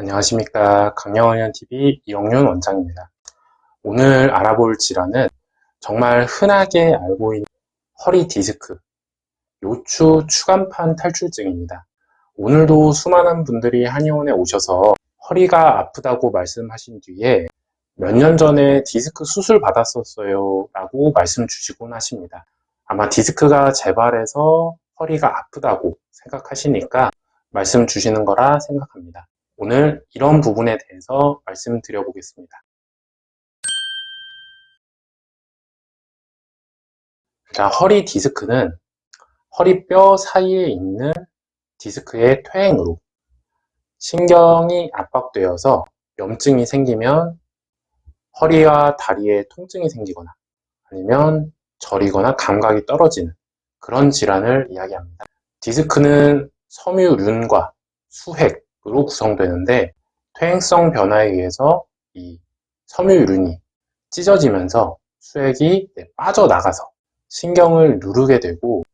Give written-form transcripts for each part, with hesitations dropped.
안녕하십니까. 강영원TV 이영윤 원장입니다. 오늘 알아볼 질환은 정말 흔하게 알고 있는 허리 디스크, 요추 추간판 탈출증입니다. 오늘도 수많은 분들이 한의원에 오셔서 허리가 아프다고 말씀하신 뒤에 몇 년 전에 디스크 수술 받았었어요 라고 말씀 주시곤 하십니다. 아마 디스크가 재발해서 허리가 아프다고 생각하시니까 말씀 주시는 거라 생각합니다. 오늘 이런 부분에 대해서 말씀드려 보겠습니다. 자, 허리 디스크는 허리뼈 사이에 있는 디스크의 퇴행으로 신경이 압박되어서 염증이 생기면 허리와 다리에 통증이 생기거나 아니면 저리거나 감각이 떨어지는 그런 질환을 이야기합니다. 디스크는 섬유륜과 수핵으로 구성되는데 퇴행성 변화에 의해서 이 섬유륜이 찢어지면서 수액이 빠져나가서 신경을 누르게 되고,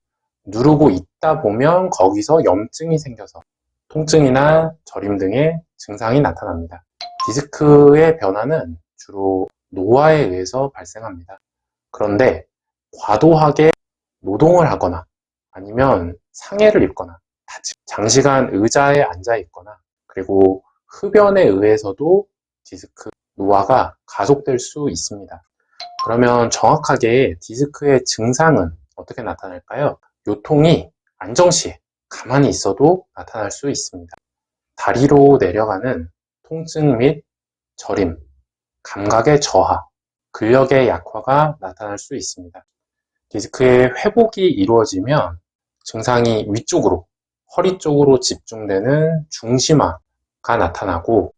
누르고 있다 보면 거기서 염증이 생겨서 통증이나 저림 등의 증상이 나타납니다. 디스크의 변화는 주로 노화에 의해서 발생합니다. 그런데 과도하게 노동을 하거나 아니면 상해를 입거나 장시간 의자에 앉아 있거나 그리고 흡연에 의해서도 디스크 노화가 가속될 수 있습니다. 그러면 정확하게 디스크의 증상은 어떻게 나타날까요? 요통이 안정시에 가만히 있어도 나타날 수 있습니다. 다리로 내려가는 통증 및 저림, 감각의 저하, 근력의 약화가 나타날 수 있습니다. 디스크의 회복이 이루어지면 증상이 위쪽으로, 허리 쪽으로 집중되는 중심화가 나타나고,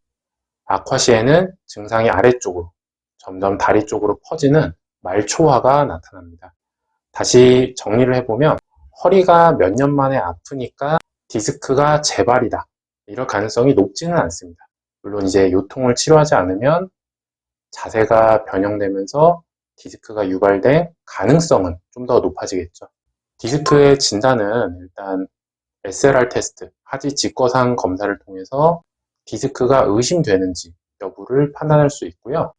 악화 시에는 증상이 아래쪽으로, 점점 다리 쪽으로 퍼지는 말초화가 나타납니다. 다시 정리를 해보면 허리가 몇 년 만에 아프니까 디스크가 재발이다, 이럴 가능성이 높지는 않습니다. 물론 이제 요통을 치료하지 않으면 자세가 변형되면서 디스크가 유발될 가능성은 좀 더 높아지겠죠. 디스크의 진단은 일단 SLR 테스트, 하지 직거상 검사를 통해서 디스크가 의심되는지 여부를 판단할 수 있고요.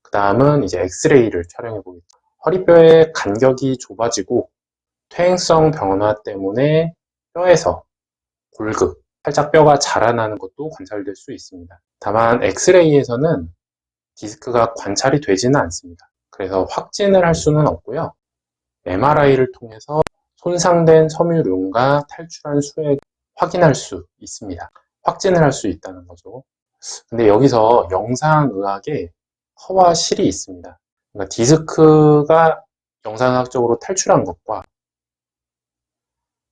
그 다음은 이제 엑스레이를 촬영해 보겠죠. 허리뼈의 간격이 좁아지고 퇴행성 변화 때문에 뼈에서 골극, 살짝 뼈가 자라나는 것도 관찰될 수 있습니다. 다만 엑스레이에서는 디스크가 관찰이 되지는 않습니다. 그래서 확진을 할 수는 없고요. MRI를 통해서 손상된 섬유륜과 탈출한 수액을 확인할 수 있습니다. 확진을 할 수 있다는 거죠. 근데 여기서 영상의학에 허와 실이 있습니다. 그러니까 디스크가 영상의학적으로 탈출한 것과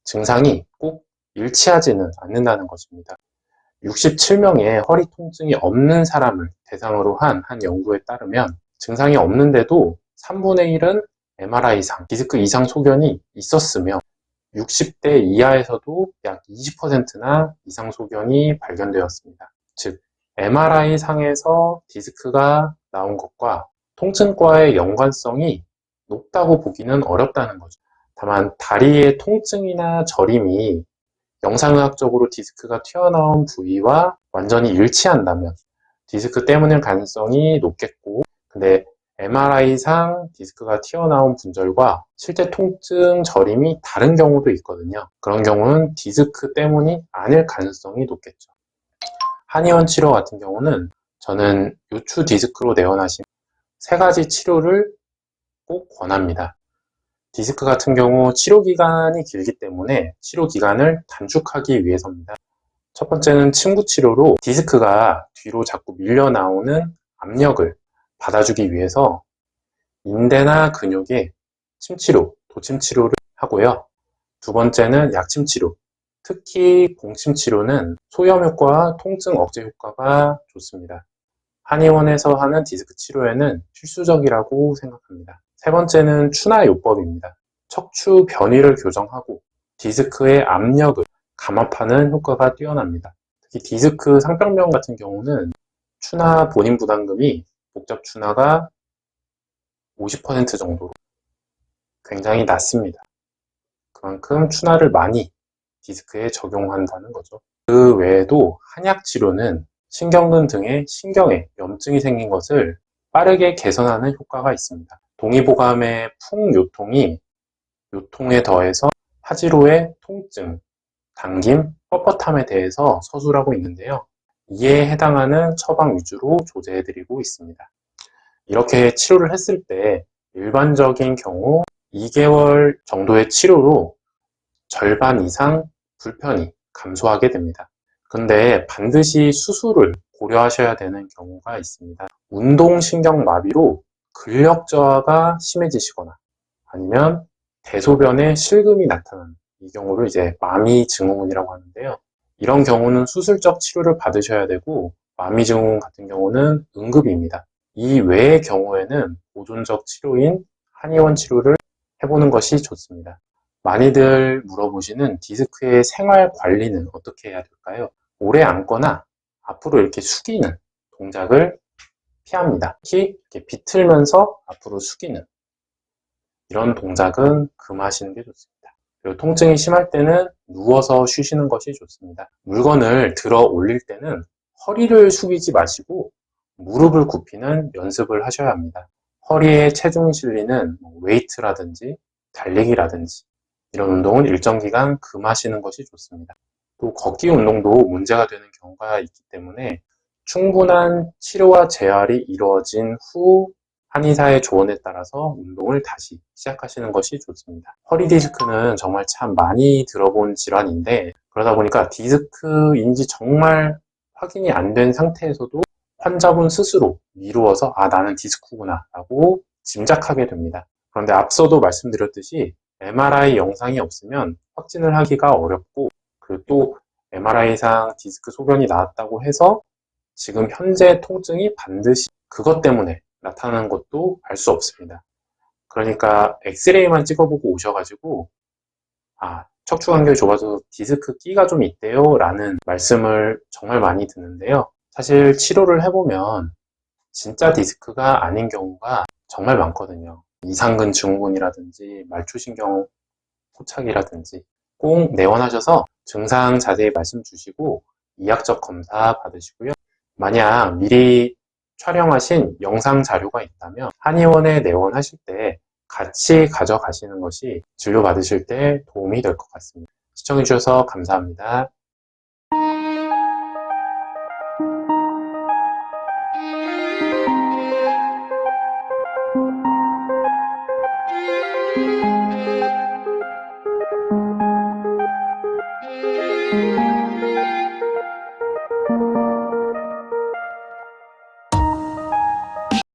증상이 꼭 일치하지는 않는다는 것입니다. 67명의 허리 통증이 없는 사람을 대상으로 한 연구에 따르면 증상이 없는데도 3분의 1은 MRI상, 디스크 이상 소견이 있었으며 60대 이하에서도 약 20%나 이상 소견이 발견되었습니다. 즉, MRI 상에서 디스크가 나온 것과 통증과의 연관성이 높다고 보기는 어렵다는 거죠. 다만 다리의 통증이나 저림이 영상의학적으로 디스크가 튀어나온 부위와 완전히 일치한다면 디스크 때문일 가능성이 높겠고, 근데 MRI상 디스크가 튀어나온 분절과 실제 통증, 저림이 다른 경우도 있거든요. 그런 경우는 디스크 때문이 아닐 가능성이 높겠죠. 한의원 치료 같은 경우는 저는 요추 디스크로 내원하신 3가지 치료를 꼭 권합니다. 디스크 같은 경우 치료 기간이 길기 때문에 치료 기간을 단축하기 위해서입니다. 첫 번째는 침구 치료로 디스크가 뒤로 자꾸 밀려 나오는 압력을 받아주기 위해서 인대나 근육에 침치료, 도침치료를 하고요. 두 번째는 약침치료, 특히 봉침치료는 소염 효과와 통증 억제 효과가 좋습니다. 한의원에서 하는 디스크 치료에는 필수적이라고 생각합니다. 세 번째는 추나요법입니다. 척추 변위를 교정하고 디스크의 압력을 감압하는 효과가 뛰어납니다. 특히 디스크 상병명 같은 경우는 추나 본인 부담금이 복잡 추나가 50% 정도로 굉장히 낮습니다. 그만큼 추나를 많이 디스크에 적용한다는 거죠. 그 외에도 한약 치료는 신경근 등의 신경에 염증이 생긴 것을 빠르게 개선하는 효과가 있습니다. 동의보감의 풍요통이 요통에 더해서 하지로의 통증, 당김, 뻣뻣함에 대해서 서술하고 있는데요. 이에 해당하는 처방 위주로 조제해드리고 있습니다. 이렇게 치료를 했을 때 일반적인 경우 2개월 정도의 치료로 절반 이상 불편이 감소하게 됩니다. 근데 반드시 수술을 고려하셔야 되는 경우가 있습니다. 운동신경마비로 근력 저하가 심해지시거나 아니면 대소변에 실금이 나타나는 이 경우를 이제 마미 증후군이라고 하는데요. 이런 경우는 수술적 치료를 받으셔야 되고 마미 증후군 같은 경우는 응급입니다. 이 외의 경우에는 보존적 치료인 한의원 치료를 해보는 것이 좋습니다. 많이들 물어보시는 디스크의 생활 관리는 어떻게 해야 될까요? 오래 앉거나 앞으로 이렇게 숙이는 동작을 피합니다. 특히 이렇게 비틀면서 앞으로 숙이는 이런 동작은 금하시는 게 좋습니다. 그리고 통증이 심할 때는 누워서 쉬시는 것이 좋습니다. 물건을 들어 올릴 때는 허리를 숙이지 마시고 무릎을 굽히는 연습을 하셔야 합니다. 허리에 체중이 실리는 웨이트라든지 달리기라든지 이런 운동은 일정 기간 금하시는 것이 좋습니다. 또 걷기 운동도 문제가 되는 경우가 있기 때문에 충분한 치료와 재활이 이루어진 후 한의사의 조언에 따라서 운동을 다시 시작하시는 것이 좋습니다. 허리 디스크는 정말 참 많이 들어본 질환인데 그러다 보니까 디스크인지 정말 확인이 안 된 상태에서도 환자분 스스로 미루어서 나는 디스크구나 라고 짐작하게 됩니다. 그런데 앞서도 말씀드렸듯이 MRI 영상이 없으면 확진을 하기가 어렵고 그리고 또 MRI상 디스크 소견이 나왔다고 해서 지금 현재 통증이 반드시 그것 때문에 나타나는 것도 알 수 없습니다. 그러니까 엑스레이만 찍어보고 오셔가지고 척추관절이 좁아서 디스크 끼가 좀 있대요 라는 말씀을 정말 많이 듣는데요. 사실 치료를 해보면 진짜 디스크가 아닌 경우가 정말 많거든요. 이상근 증후군이라든지 말초신경 포착이라든지 꼭 내원하셔서 증상 자세히 말씀 주시고 이학적 검사 받으시고요. 만약 미리 촬영하신 영상 자료가 있다면 한의원에 내원하실 때 같이 가져가시는 것이 진료 받으실 때 도움이 될 것 같습니다. 시청해주셔서 감사합니다.